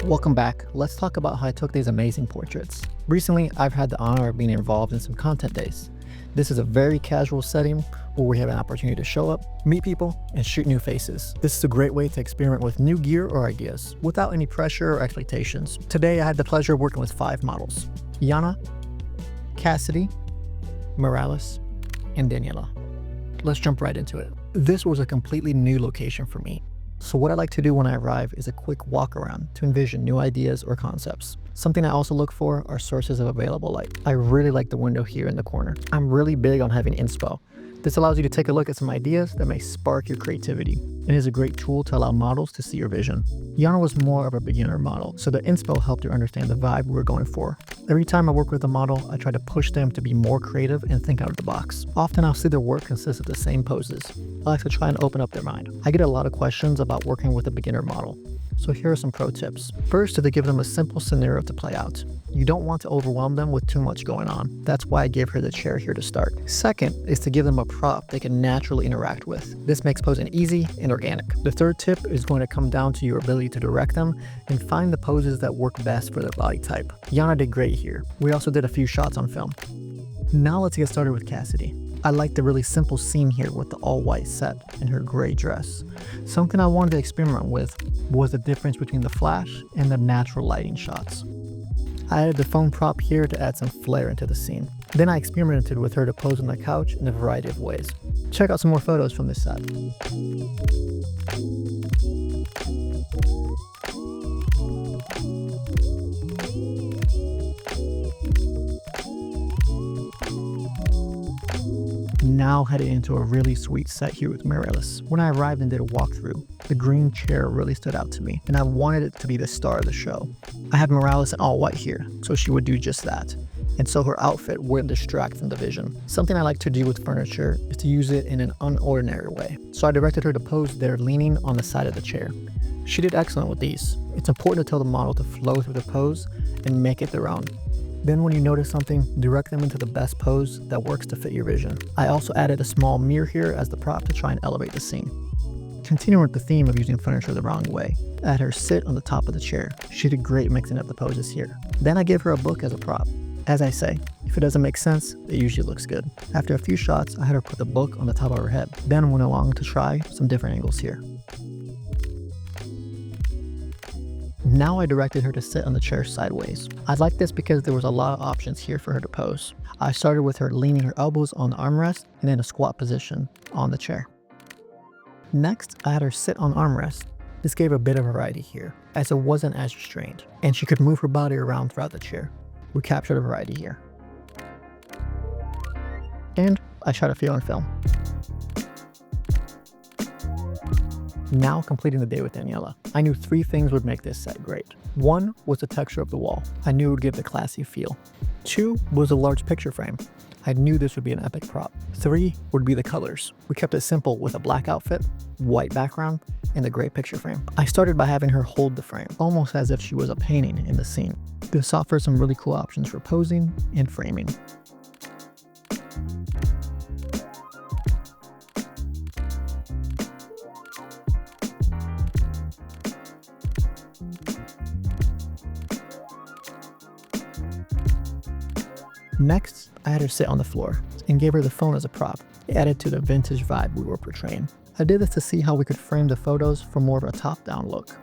Welcome back. Let's talk about how I took these amazing portraits. Recently, I've had the honor of being involved in some content days. This is a very casual setting where we have an opportunity to show up, meet people, and shoot new faces. This is a great way to experiment with new gear or ideas without any pressure or expectations. Today, I had the pleasure of working with 5 models: Yana, Cassidy, Mirus, and Danielle. Let's jump right into it. This was a completely new location for me. So what I like to do when I arrive is a quick walk around to envision new ideas or concepts. Something I also look for are sources of available light. I really like the window here in the corner. I'm really big on having inspo. This allows you to take a look at some ideas that may spark your creativity, and is a great tool to allow models to see your vision. Yana was more of a beginner model, so the inspo helped her understand the vibe we were going for. Every time I work with a model, I try to push them to be more creative and think out of the box. Often I'll see their work consists of the same poses. I like to try and open up their mind. I get a lot of questions about working with a beginner model, so here are some pro tips. First is to give them a simple scenario to play out. You don't want to overwhelm them with too much going on. That's why I gave her the chair here to start. Second is to give them a prop they can naturally interact with. This makes posing easy and organic. The third tip is going to come down to your ability to direct them and find the poses that work best for their body type. Yana did great here. We also did a few shots on film. Now let's get started with Cassidy. I like the really simple scene here with the all-white set and her gray dress. Something I wanted to experiment with was the difference between the flash and the natural lighting shots. I added the phone prop here to add some flair into the scene. Then I experimented with her to pose on the couch in a variety of ways. Check out some more photos from this set. Now headed into a really sweet set here with Mirus. When I arrived and did a walkthrough, the green chair really stood out to me, and I wanted it to be the star of the show. I had Mirus in all white here, so she would do just that. And so her outfit wouldn't distract from the vision. Something I like to do with furniture is to use it in an unordinary way. So I directed her to pose there leaning on the side of the chair. She did excellent with these. It's important to tell the model to flow through the pose and make it their own. Then when you notice something, direct them into the best pose that works to fit your vision. I also added a small mirror here as the prop to try and elevate the scene. Continuing with the theme of using furniture the wrong way, I had her sit on the top of the chair. She did great mixing up the poses here. Then I gave her a book as a prop. As I say, if it doesn't make sense, it usually looks good. After a few shots, I had her put the book on the top of her head, then went along to try some different angles here. Now I directed her to sit on the chair sideways. I like this because there was a lot of options here for her to pose. I started with her leaning her elbows on the armrest and in a squat position on the chair. Next, I had her sit on armrest. This gave a bit of variety here, as it wasn't as restrained, and she could move her body around throughout the chair. We captured a variety here. And I shot a few on film. Now completing the day with Danielle. I knew 3 things would make this set great. 1 was the texture of the wall. I knew it would give the classy feel. 2 was a large picture frame. I knew this would be an epic prop. 3 would be the colors. We kept it simple with a black outfit, white background, and a gray picture frame. I started by having her hold the frame, almost as if she was a painting in the scene. This offers some really cool options for posing and framing. Next, I had her sit on the floor and gave her the phone as a prop. It added to the vintage vibe we were portraying. I did this to see how we could frame the photos for more of a top-down look.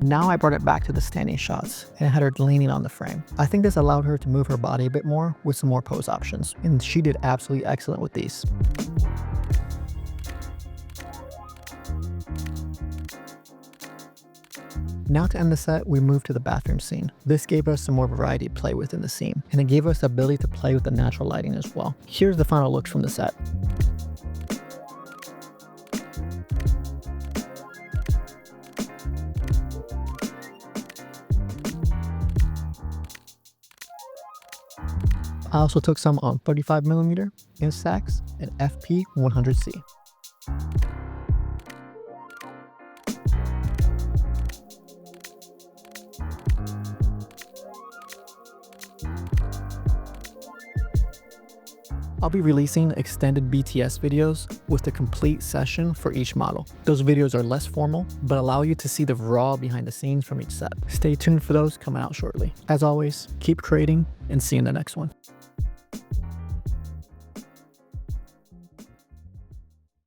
Now I brought it back to the standing shots and had her leaning on the frame. I think this allowed her to move her body a bit more with some more pose options, and she did absolutely excellent with these. Now to end the set, we moved to the bathroom scene. This gave us some more variety to play with in the scene, and it gave us the ability to play with the natural lighting as well. Here's the final looks from the set. I also took some on 35mm, Instax, and FP100C. I'll be releasing extended BTS videos with the complete session for each model. Those videos are less formal, but allow you to see the raw behind the scenes from each set. Stay tuned for those coming out shortly. As always, keep creating and see you in the next one.